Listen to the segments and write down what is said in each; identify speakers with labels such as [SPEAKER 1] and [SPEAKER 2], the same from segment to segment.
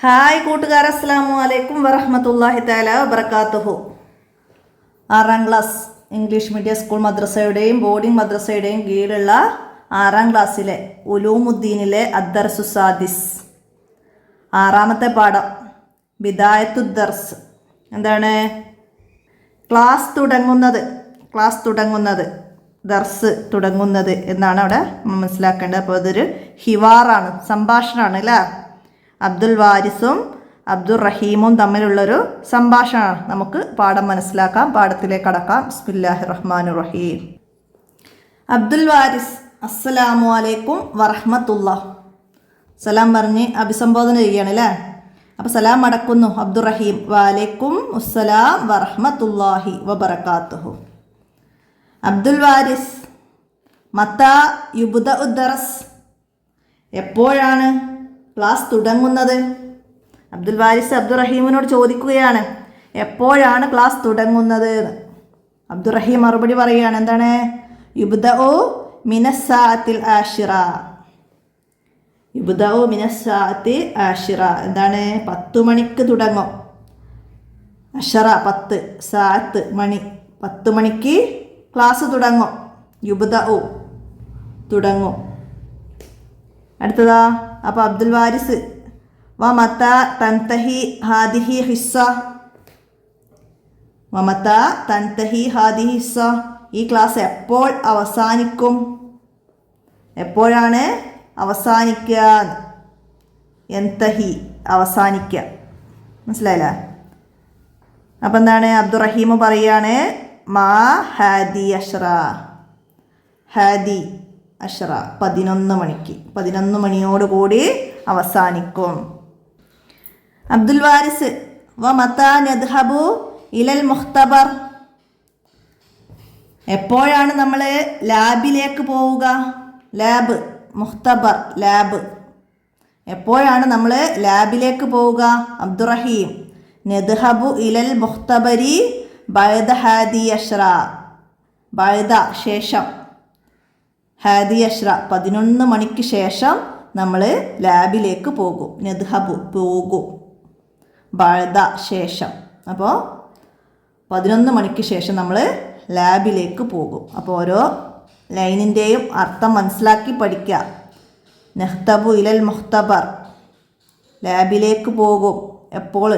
[SPEAKER 1] Hi കൂട്ടുകാർ, അസ്സലാമു അലൈക്കും വറഹ്മത്തുള്ളാഹി തആല വബറകാതുഹു. 6ാം ക്ലാസ് ഇംഗ്ലീഷ് മീഡിയം സ്കൂൾ മദ്രസയുടെയും ബോർഡിംഗ് മദ്രസയുടെയും കീഴിലുള്ള 6ാം ക്ലാസ്സിലെ ഉലൂമുദ്ദീനിലെ അദ്ദർസു സാദിസ് 6ാമത്തെ പാഠം ബിദായത്തുദ്ദർസ്. എന്താണ്? ക്ലാസ് തുടങ്ങുന്നത് ദർസ് തുടങ്ങുന്നത് എന്നാണ് അവിടെ മനസ്സിലാക്കേണ്ടത്. അപ്പോൾ അതൊരു ഹിവാറാണ്, സംഭാഷണമാണ് അല്ലേ? അബ്ദുൽ വാരിസും അബ്ദുർ റഹീമും തമ്മിലുള്ളൊരു സംഭാഷണമാണ്. നമുക്ക് പാഠം മനസ്സിലാക്കാം, പാഠത്തിലേക്ക് കടക്കാം. ബിസ്മില്ലാഹിർ റഹ്മാനിർ റഹീം. അബ്ദുൽ വാരിസ് അസ്സലാമു അലൈക്കും വറഹ്മത്തുള്ളാഹ്. സലാം പറഞ്ഞ് അഭിസംബോധന ചെയ്യുകയാണ് അല്ലേ? അപ്പോൾ സലാം അടക്കുന്നു. അബ്ദുർ റഹീം വലൈക്കും അസ്സലാം വറഹ്മത്തുള്ളാഹി വബറകാതുഹു. അബ്ദുൽ വാരിസ് മത്താ യുബ്ദഉ ദർസ്, എപ്പോഴാണ് ക്ലാസ് തുടങ്ങുന്നത്? അബ്ദുൽ വാരിസ് അബ്ദുർ റഹീമിനോട് ചോദിക്കുകയാണ്, എപ്പോഴാണ് ക്ലാസ് തുടങ്ങുന്നത്? അബ്ദുർ റഹീം മറുപടി പറയുകയാണ്, എന്താണ്? യുബ്ദഉ മിനസ്സാഅത്തിൽ ആശിറ. യുബ്ദഉ മിനസ്സാഅത്തി ആശിറ എന്താണ്? 10 മണിക്ക് തുടങ്ങും. അഷറ 10, സാഅത്ത് മണി, 10 മണിക്ക് ക്ലാസ് തുടങ്ങും. യുബ്ദഉ തുടങ്ങും. അടുത്തതാ. അപ്പോൾ അബ്ദുൽ വാരിസ് വമത തൻതഹി ഹാദിഹി ഹിസ്സ. വമത തൻതഹി ഹാദിഹി ഹിസ്സ, ഈ ക്ലാസ് എപ്പോൾ അവസാനിക്കും? എപ്പോഴാണ് അവസാനിക്കുക? എന്തഹി അവസാനിക്കുക, മനസ്സിലായില്ല? അപ്പം എന്താണ്? അബ്ദുർ റഹീം പറയാണ്, മാ ഹാദി അഷ്റ. ഹാദി അഷ്റ 11 മണിക്ക്, 11 മണിയോടുകൂടി അവസാനിക്കും. അബ്ദുൽ വാരിസ് വമതാ നദ്ഹബു ഇലൽ മുഖ്തബർ, എപ്പോഴാണ് നമ്മൾ ലാബിലേക്ക് പോവുക? ലാബ്, മുഖ്തബർ ലാബ്, എപ്പോഴാണ് നമ്മൾ ലാബിലേക്ക് പോവുക? അബ്ദുർ റഹീം നദ്ഹബു ഇലൽ മുഖ്തബരി ബഅദ ഹാദി അഷ്റ, ബഅദ ശേഷം, ഹാദി അഷ്റ 11 മണിക്ക് ശേഷം നമ്മൾ ലാബിലേക്ക് പോകും. നദ്ഹബു പോകും, ബഅദ ശേഷം. അപ്പോൾ 11 മണിക്ക് ശേഷം നമ്മൾ ലാബിലേക്ക് പോകും. അപ്പോൾ ഓരോ ലൈനിൻ്റെയും അർത്ഥം മനസ്സിലാക്കി പഠിക്കുക. നഹ്തബു ഇലൽ മുഖ്തബർ, ലാബിലേക്ക് പോകും. എപ്പോൾ?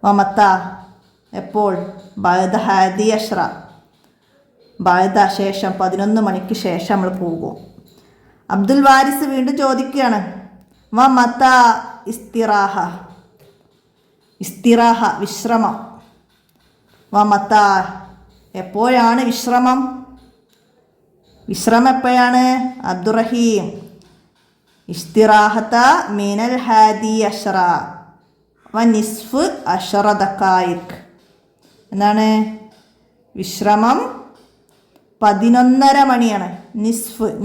[SPEAKER 1] വമത്ത എപ്പോൾ? ബഅദ ഹാദി അഷ്റ, ബഅദ ശേഷം, 11 മണിക്ക് ശേഷം നമ്മൾ പോകും. അബ്ദുൽ വാരിസ് വീണ്ടും ചോദിക്കുകയാണ്, വമത ഇസ്തിറാഹ. ഇസ്തിറാഹ വിശ്രമം. വമത എപ്പോഴാണ് വിശ്രമം? വിശ്രമം എപ്പോഴാണ്? അബ്ദുർ റഹീം ഇസ്തിറാഹത മിനൽ ഹാദി അഷ്റ വനിസ്ഫ് അഷ്റ ദഖായിഖ്. എന്താണ്? വിശ്രമം 11:30 മണിയാണ്.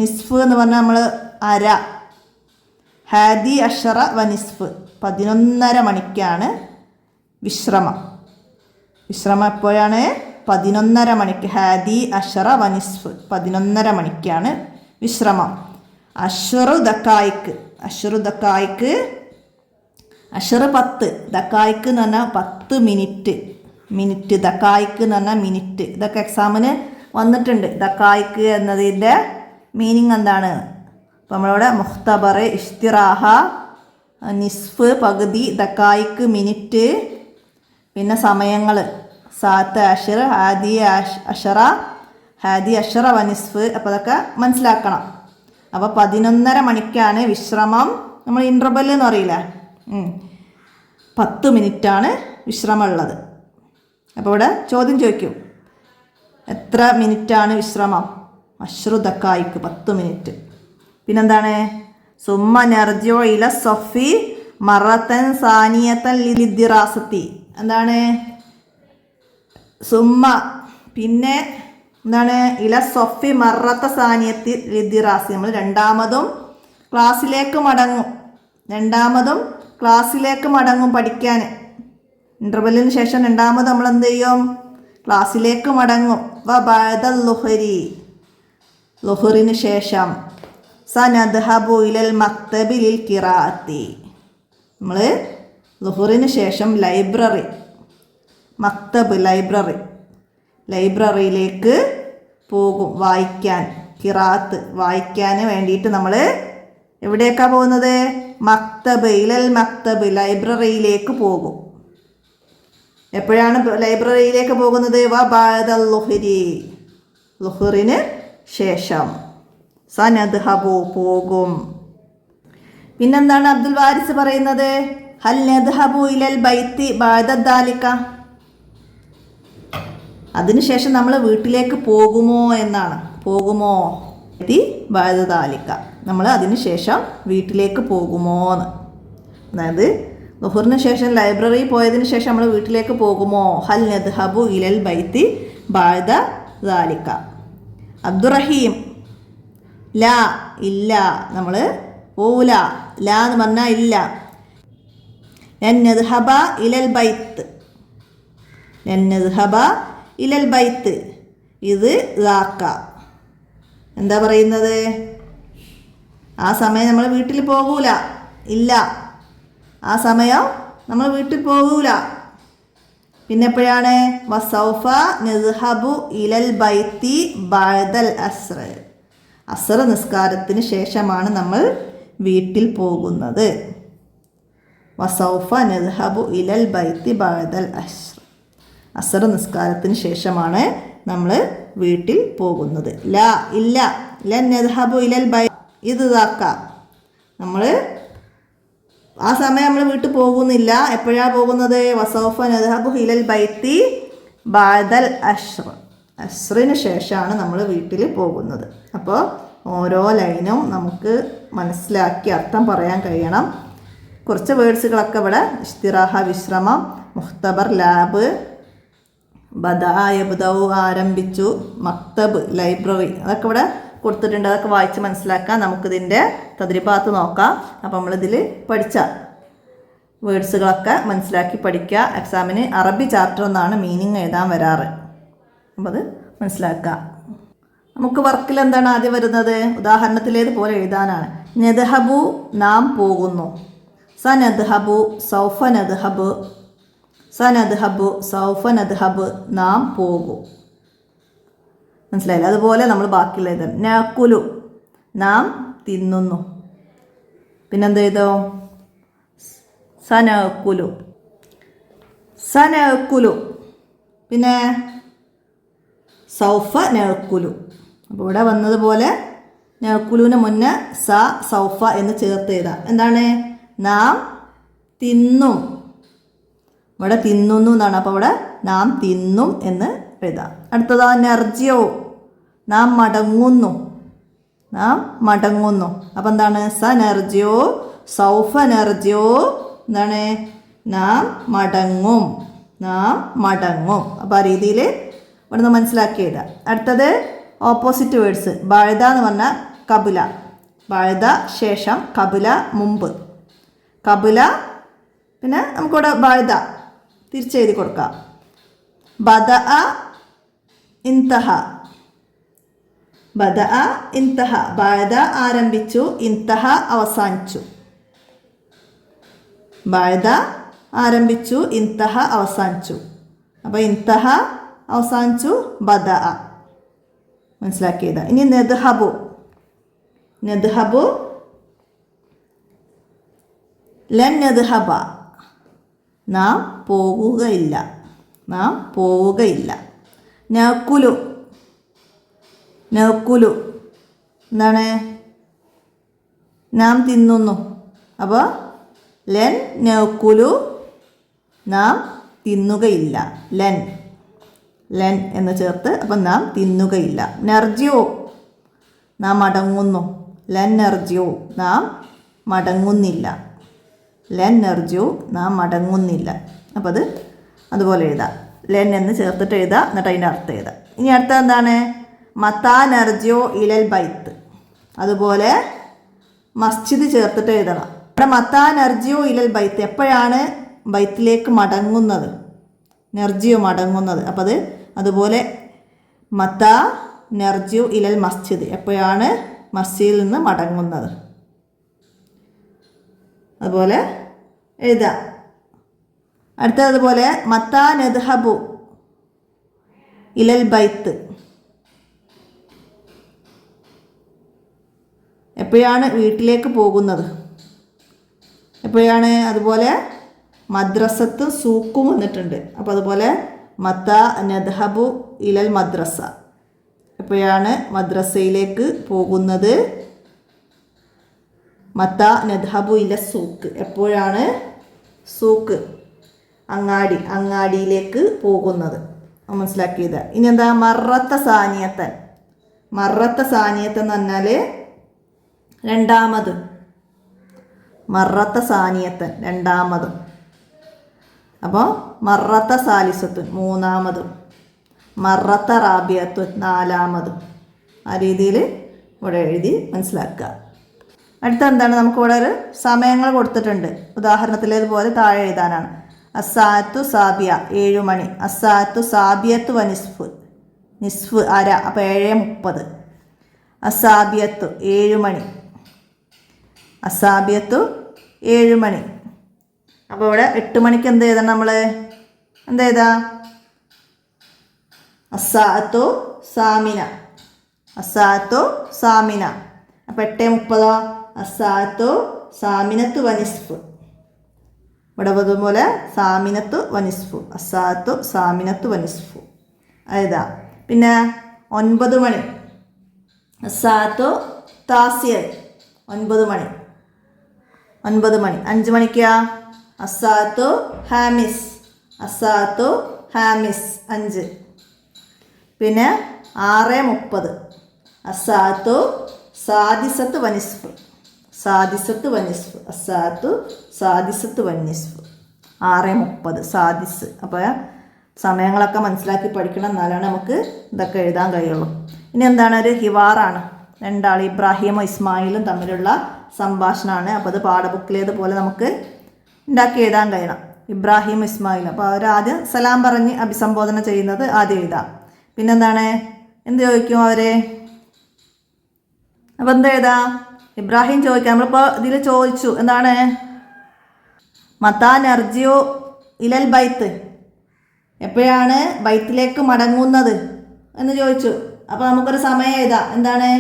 [SPEAKER 1] നിസ്ഫ് എന്ന് പറഞ്ഞാൽ നമ്മൾ അര. ഹാദി അഷ്റ വനിസ്ഫ് 11:30 മണിക്കാണ് വിശ്രമം. വിശ്രമം എപ്പോഴാണ്? 11:30 മണിക്ക്. ഹാദി അഷ്റ വനിസ്ഫ് 11:30 മണിക്കാണ് വിശ്രമം. അഷ്റു ദക്കായിക്ക്, അഷ്റു ദക്കായിക്ക്, അഷ്റ 10, ദക്കായിക്ക് എന്ന് പറഞ്ഞാൽ 10 മിനിറ്റ്. മിനിറ്റ്, ദക്കായിക്ക് എന്ന് പറഞ്ഞാൽ മിനിറ്റ്. ഇതൊക്കെ എക്സാമിന് വന്നിട്ടുണ്ട്. ദക്കായിക്ക് എന്നതിൻ്റെ മീനിങ് എന്താണ്? അപ്പോൾ നമ്മളിവിടെ മുഖ്തബർ, ഇസ്തിറാഹ, നിസ്ഫ് പകുതി, ദക്കായിക്ക് മിനിറ്റ്, പിന്നെ സമയങ്ങൾ സാത്ത് അഷർ, ഹാദി അഷറ, ഹാദി അഷറ വനിസ്ഫ്. അപ്പോൾ അതൊക്കെ മനസ്സിലാക്കണം. അപ്പോൾ 11:30 മണിക്കാണ് വിശ്രമം. നമ്മൾ ഇൻ്റർവെൽ എന്ന് പറയില്ല, 10 മിനിറ്റാണ് വിശ്രമം ഉള്ളത്. അപ്പോൾ ഇവിടെ ചോദ്യം ചോദിക്കും, എത്ര മിനിറ്റാണ് വിശ്രമം? അഷ്റു ദക്കായിക്ക് 10 മിനിറ്റ്. പിന്നെന്താണ്? സുമ്മ നർജിഉ ഇല സഫി മറത്തൻ സാനിയത്തൻ ലിദ്ദിറാസത്തി. എന്താണ്? സുമ്മ പിന്നെ എന്താണ്? ഇല സഫി മറത്ത സാനിയത്തി ലിദ്ദിറാസി, നമ്മൾ രണ്ടാമതും ക്ലാസ്സിലേക്ക് മടങ്ങും പഠിക്കാൻ. ഇൻ്റർവെല്ലിന് ശേഷം രണ്ടാമത് നമ്മൾ എന്ത് ചെയ്യും? ക്ലാസ്സിലേക്ക് മടങ്ങും. വബഅദൽ ളുഹരി, ളുഹറിന് ശേഷം. സനദ്ഹബു ഇലൽ മക്തബി ലിൽ ഖിറാഅത്തി, നമ്മൾ ളുഹറിന് ശേഷം ലൈബ്രറി, മക്തബ് ലൈബ്രറിയിലേക്ക് പോകും വായിക്കാൻ. ഖിറാത്ത് വായിക്കാൻ വേണ്ടിയിട്ട് നമ്മൾ എവിടേക്കാണ് പോകുന്നത്? മക്തബ്, ഇലൽ മക്തബ് ലൈബ്രറിയിലേക്ക് പോകും. എപ്പോഴാണ് ലൈബ്രറിയിലേക്ക് പോകുന്നത്? ബഅദൽ ളുഹ്രി, ളുഹറിന് ശേഷം. സനദ്ഹബു പോകും. പിന്നെന്താണ് അബ്ദുൽ വാരിസ് പറയുന്നത്? ഹൽ നദ്ഹബു ഇലൽ ബൈത്തി ബഅദ ദാലിക, അതിനുശേഷം നമ്മൾ വീട്ടിലേക്ക് പോകുമോ എന്നാണ്. പോകുമോ ബഅദ ദാലിക, നമ്മൾ അതിന് ശേഷം വീട്ടിലേക്ക് പോകുമോ എന്ന്. അതായത് ളുഹറിന് ശേഷം ലൈബ്രറി പോയതിന് ശേഷം നമ്മൾ വീട്ടിലേക്ക് പോകുമോ? ഹൽ നദ്ഹബു ഇലൽ ബൈത്തി ബഅദ ദാലിക. അബ്ദുറഹീം ലാ, ഇല്ല, നമ്മൾ പോവില്ല. ലാ എന്ന് പറഞ്ഞാൽ ഇല്ല. ലൻ നദ്ഹബ ഇലൽ ബൈത്ത്, ലൻ നദ്ഹബ ഇലൽ ബൈത്ത്, ഇത് ദാക്ക. എന്താ പറയുന്നത്? ആ സമയം നമ്മൾ വീട്ടിൽ പോകൂല, ഇല്ല, ആ സമയം നമ്മൾ വീട്ടിൽ പോകൂല. പിന്നെ എപ്പോഴാണ്? വസൗഫ നദ്ഹബു ഇലൽ ബൈത്തി ബഅദൽ അസ്ർ, അസ്ർ നിസ്കാരത്തിന് ശേഷമാണ് നമ്മൾ വീട്ടിൽ പോകുന്നത്. വസൗഫ നദ്ഹബു ഇലൽ ബൈത്തി ബഅദൽ അസ്ർ, അസ്ർ നിസ്കാരത്തിന് ശേഷമാണ് നമ്മൾ വീട്ടിൽ പോകുന്നത്. ലാ, ഇല്ല, ലൻ നദ്ഹബു ഇലൽ ബൈ, ഇത് ദാക്ക, നമ്മൾ ആ സമയം നമ്മൾ വീട്ടിൽ പോകുന്നില്ല. എപ്പോഴാണ് പോകുന്നത്? വസൗഫ നദ്ഹബു ഇലൽ ബൈത്തി ബഅദൽ അസ്ർ, അസ്റിന് ശേഷമാണ് നമ്മൾ വീട്ടിൽ പോകുന്നത്. അപ്പോൾ ഓരോ ലൈനും നമുക്ക് മനസ്സിലാക്കി അർത്ഥം പറയാൻ കഴിയണം. കുറച്ച് വേർഡ്സുകളൊക്കെ ഇവിടെ ഇസ്തിറാഹ വിശ്രമം, മുഖ്തബർ ലാബ്, ബദഅ യബ്ദഉ ആരംഭിച്ചു, മക്തബ് ലൈബ്രറി, അതൊക്കെ ഇവിടെ കൊടുത്തിട്ടുണ്ട്. അതൊക്കെ വായിച്ച് മനസ്സിലാക്കാം. നമുക്കിതിൻ്റെ തദ്രിബാത്ത് നോക്കാം. അപ്പോൾ നമ്മളിതിൽ പഠിച്ച വേർഡ്സുകളൊക്കെ മനസ്സിലാക്കി പഠിക്കുക. എക്സാമിന് അറബി ചാപ്റ്റർ ഒന്നാണ് മീനിങ് എഴുതാൻ വരാറ്. അപ്പോൾ അത് മനസ്സിലാക്കുക. നമുക്ക് വർക്കിൽ എന്താണ് ആദ്യം വരുന്നത്? ഉദാഹരണത്തിലേതുപോലെ എഴുതാനാണ്. നദ്ഹബു, നാം പോകുന്നു. സനദ്ഹബു, സൗഫ നദ്ഹബ്, സനദ്ഹബു, സൗഫ നദ്ഹബ്, നാം പോകും. മനസ്സിലായില്ല? അതുപോലെ നമ്മൾ ബാക്കിയുള്ള എഴുതാം. നഅകുലു, നാം തിന്നുന്നു. പിന്നെന്ത് എഴുതും? സനഅകുലു, സനഅകുലു. പിന്നെ സൗഫ നഅകുലു. അപ്പോൾ ഇവിടെ വന്നതുപോലെ നഅകുലുവിന് മുന്നേ സൗഫ എന്ന് ചേർത്ത് എഴുതാം. എന്താണ്? നാം തിന്നും. ഇവിടെ തിന്നുന്നു എന്നാണ്. അപ്പോൾ ഇവിടെ നാം തിന്നും എന്ന് എഴുതാം. അടുത്തതാ നർജിയോ, നാം മടങ്ങുന്നു, നാം മടങ്ങുന്നു. അപ്പം എന്താണ്? സനർജിയോ, സൗഫ നർജിയോ, എന്താണ്? നാം മടങ്ങും, നാം മടങ്ങും. അപ്പോൾ ആ രീതിയിൽ ഇവിടുന്ന് മനസ്സിലാക്കി എഴുതാം. അടുത്തത് ഓപ്പോസിറ്റ് വേർഡ്സ്. ബഅദ എന്ന് പറഞ്ഞാൽ കബുല, ബഅദ ശേഷം, കബുല മുമ്പ്, കബുല. പിന്നെ നമുക്കിവിടെ ബഅദ തിരിച്ചെഴുതി കൊടുക്കാം. ബദഅ ഇൻതഹ, ബദഅ ഇൻതഹ, ബഅദ ആരംഭിച്ചു, ഇൻതഹ അവസാനിച്ചു. ബഅദ ആരംഭിച്ചു, ഇൻതഹ അവസാനിച്ചു. അപ്പോൾ ഇൻതഹ അവസാനിച്ചു, ബദഅ. മനസ്സിലാക്കിയത്. ഇനി നദ്ഹബു, നദ്ഹബു ലൻ നദ്ഹബ, നാം പോകുകയില്ല, നാം പോവുകയില്ല. നഅകുലു, നഅകുലു, എന്താണ്? നാം തിന്നുന്നു. അപ്പോൾ ലൻ നഅകുലു, നാം തിന്നുകയില്ല. ലൻ, ലൻ എന്ന് ചേർത്ത്, അപ്പം നാം തിന്നുകയില്ല. നർജിയോ, നാം മടങ്ങുന്നു. ലൻ നർജിയോ, നാം മടങ്ങുന്നില്ല. ലൻ നർജിയോ, നാം മടങ്ങുന്നില്ല. അപ്പോൾ അത് അതുപോലെ എഴുതാം. ലെൻ എന്ന് ചേർത്തിട്ട് എഴുതാം. എന്നിട്ട് അതിൻ്റെ അർത്ഥം എഴുതാം. ഇനി അടുത്ത എന്താണ്? മത്താ നർജിയോ ഇലൽ ബൈത്ത്, അതുപോലെ മസ്ജിദ് ചേർത്തിട്ട് എഴുതണം. ഇവിടെ മത്താ നർജിയോ ഇലൽ ബൈത്ത്, എപ്പോഴാണ് ബൈത്തിലേക്ക് മടങ്ങുന്നത്? നർജിയോ മടങ്ങുന്നത്. അപ്പോൾ അത് അതുപോലെ മത്താ നർജിയോ ഇലൽ മസ്ജിദ്, എപ്പോഴാണ് മസ്ജിദിൽ നിന്ന് മടങ്ങുന്നത്. അതുപോലെ എഴുതാം. അടുത്തതുപോലെ മത്താ നദ്ഹബു ഇലൽ ബൈത്ത്, എപ്പോഴാണ് വീട്ടിലേക്ക് പോകുന്നത്, എപ്പോഴാണ്. അതുപോലെ മദ്രസത്ത് സൂക്കും വന്നിട്ടുണ്ട്. അപ്പോൾ അതുപോലെ മത്താ നദ്ഹബു ഇലൽ മദ്രസ, എപ്പോഴാണ് മദ്രസയിലേക്ക് പോകുന്നത്. മത്താ നദ്ഹബു ഇല സൂക്ക്, എപ്പോഴാണ് സൂക്ക് അങ്ങാടിയിലേക്ക് പോകുന്നത്. മനസ്സിലാക്കിയത്. ഇനി എന്താ മറത്ത സാനിയത്തൻ. മറത്ത സാനിയത്തൻ എന്ന് പറഞ്ഞാൽ രണ്ടാമത്. മറത്ത സാനിയത്തൻ രണ്ടാമതും. അപ്പോൾ മറത്ത സാലിസത്തുൻ മൂന്നാമതും, മറത്ത റാബിയത്തുൻ നാലാമതും. ആ രീതിയിൽ ഇവിടെ എഴുതി മനസ്സിലാക്കുക. അടുത്ത എന്താണ്, നമുക്കിവിടെ ഒരു സമയങ്ങൾ കൊടുത്തിട്ടുണ്ട്. ഉദാഹരണത്തിലേതുപോലെ താഴെ എഴുതാനാണ്. അസാത്തു സാബിയ 7 മണി, അസാത്തു സാബിയത്ത് വനിസ്ഫ്, നിസ്ഫ് അര, അപ്പോൾ 7:30. അസാബിയത്തു 7 മണി, അസാബിയത്തു 7 മണി. അപ്പോൾ ഇവിടെ 8 മണിക്ക് എന്ത് എഴുതണം നമ്മൾ? എന്ത് എഴുതാ? അസാത്തു സാമിന, അസാത്തു സാമിന. അപ്പോൾ 8:30 അസാത്തു സാമിനത്തു വനിസ്ഫ്. ഇവിടെ അതുപോലെ സാമിനത്തു വനിസ്ഫു, അസാത്തു സാമിനത്തു വനിസ്ഫു എഴുതാ. പിന്നെ 9 മണി, അസാത്തു താസിയ 9 മണി, 9 മണി. 5 മണിക്കാ അസാത്തു ഹാമിസ്, അസാത്തു ഹാമിസ് 5. പിന്നെ 6:30 അസാത്തു സാദിസത്ത് വനിസ്ഫ്, സാദിസത്ത് വനിസ്ഫ്, അസാത്തു സാദിസത്ത് വനിസ്ഫ് 6:30 സാദിസ്. അപ്പോൾ സമയങ്ങളൊക്കെ മനസ്സിലാക്കി പഠിക്കണം, എന്നാലാണ് നമുക്ക് ഇതൊക്കെ എഴുതാൻ കഴിയുള്ളൂ. ഇനി എന്താണ്, ഒരു ഹിവാറാണ്. രണ്ടാൾ ഇബ്രാഹിമും ഇസ്മായിലും തമ്മിലുള്ള സംഭാഷണമാണ്. അപ്പോൾ അത് പാഠബുക്കിലേതുപോലെ നമുക്ക് ഉണ്ടാക്കി എഴുതാൻ കഴിയണം. ഇബ്രാഹിം ഇസ്മായിൽ, അപ്പോൾ അവരാദ്യം സലാം പറഞ്ഞ് അഭിസംബോധന ചെയ്യുന്നത് ആദ്യം എഴുതാം. പിന്നെന്താണ്, എന്ത് ചോദിക്കും അവർ? അപ്പോൾ എന്ത് എഴുതാം? ഇബ്രാഹിം ചോദിക്കാം. നമ്മളിപ്പോൾ ഇതിൽ ചോദിച്ചു എന്താണ്, മത്താ നർജിയോ ഇലൽ ബൈത്ത്, എപ്പോഴാണ് ബൈത്തിലേക്ക് മടങ്ങുന്നത് എന്ന് ചോദിച്ചു. അപ്പോൾ നമുക്കൊരു സമയം എഴുതാം. എന്താണ്?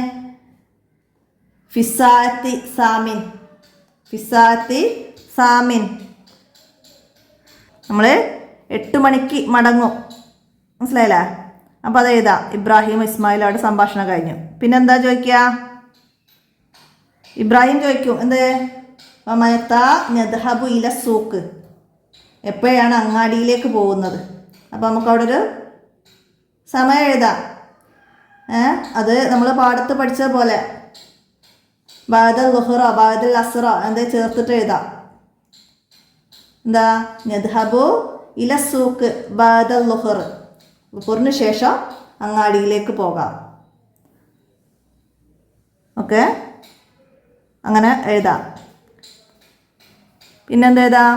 [SPEAKER 1] ഫിസാത്തി സാമിൻ, ഫിസാത്തി സാമിൻ. നമ്മൾ 8 മണിക്ക് മടങ്ങും. മനസ്സിലായില്ലേ? അപ്പോൾ അത് എഴുതാം. ഇബ്രാഹിം ഇസ്മായിലോട് സംഭാഷണം കഴിഞ്ഞു. പിന്നെന്താ ചോദിക്കുക? ഇബ്രാഹിം ചോദിക്കും എന്ത്? മത്താ നദ്ഹബു ഇല സൂക്ക്, എപ്പോഴാണ് അങ്ങാടിയിലേക്ക് പോകുന്നത്. അപ്പോൾ നമുക്ക് അവിടെ ഒരു സമയം എഴുതാം. അത് നമ്മൾ പാടത്ത് പഠിച്ച പോലെ ബാദൽ ലുഹ്റ ബാദൽ അസ്റ എന്താ ചേർത്തിട്ട് എഴുതാം. എന്താ? നദ്ഹബു ഇല സൂക്ക് ബാദൽ ലുഹ്ർ, ലുഹറിന് ശേഷം അങ്ങാടിയിലേക്ക് പോകാം. ഓക്കെ, അങ്ങനെ എഴുതാം. പിന്നെന്താ എഴുതാം?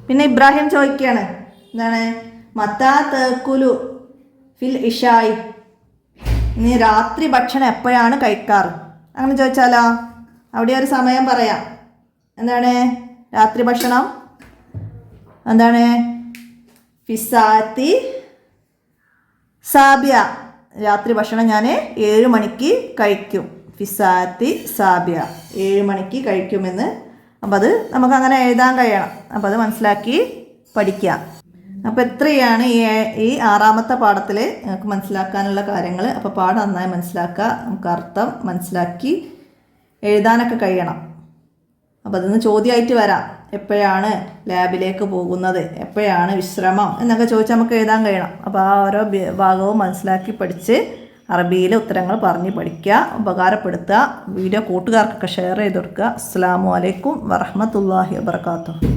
[SPEAKER 1] പിന്നെ ഇബ്രാഹിം ചോദിക്കുകയാണ് എന്താണ്? മത്താ തഅകുലു ഫിൽ ഇഷായി, നീ രാത്രി ഭക്ഷണം എപ്പോഴാണ് കഴിക്കാറ്? അങ്ങനെ ചോദിച്ചാലോ അവിടെ ഒരു സമയം പറയാം. എന്താണ് രാത്രി ഭക്ഷണം? എന്താണ്? ഫിസാത്തി സാബിയ, രാത്രി ഭക്ഷണം ഞാൻ 7 മണിക്ക് കഴിക്കും. ഫിസാത്തി സാബിയ, 7 മണിക്ക് കഴിക്കുമെന്ന്. അപ്പോൾ അത് നമുക്കങ്ങനെ എഴുതാൻ കഴിയണം. അപ്പോൾ അത് മനസ്സിലാക്കി പഠിക്കാം. അപ്പോൾ എത്രയാണ് ഈ 6ാമത്തെ പാഠത്തിൽ നിങ്ങൾക്ക് മനസ്സിലാക്കാനുള്ള കാര്യങ്ങൾ. അപ്പോൾ പാഠം നന്നായി മനസ്സിലാക്കുക, നമുക്ക് അർത്ഥം മനസ്സിലാക്കി എഴുതാനൊക്കെ കഴിയണം. അപ്പോൾ അതിന് ചോദ്യമായിട്ട് വരാം. എപ്പോഴാണ് ലാബിലേക്ക് പോകുന്നത്, എപ്പോഴാണ് വിശ്രമം എന്നൊക്കെ ചോദിച്ചാൽ നമുക്ക് എഴുതാൻ കഴിയണം. അപ്പോൾ ആ ഓരോ ഭാഗവും മനസ്സിലാക്കി പഠിച്ച് അറബിയിലെ ഉത്തരങ്ങൾ പറഞ്ഞ് പഠിക്കുക, ഉപകാരപ്പെടുത്തുക. വീഡിയോ കൂട്ടുകാർക്കൊക്കെ ഷെയർ ചെയ്ത് കൊടുക്കുക. അസ്സലാമു അലൈക്കും വറഹ്മത്തുള്ളാഹി വബറകാതുഹു.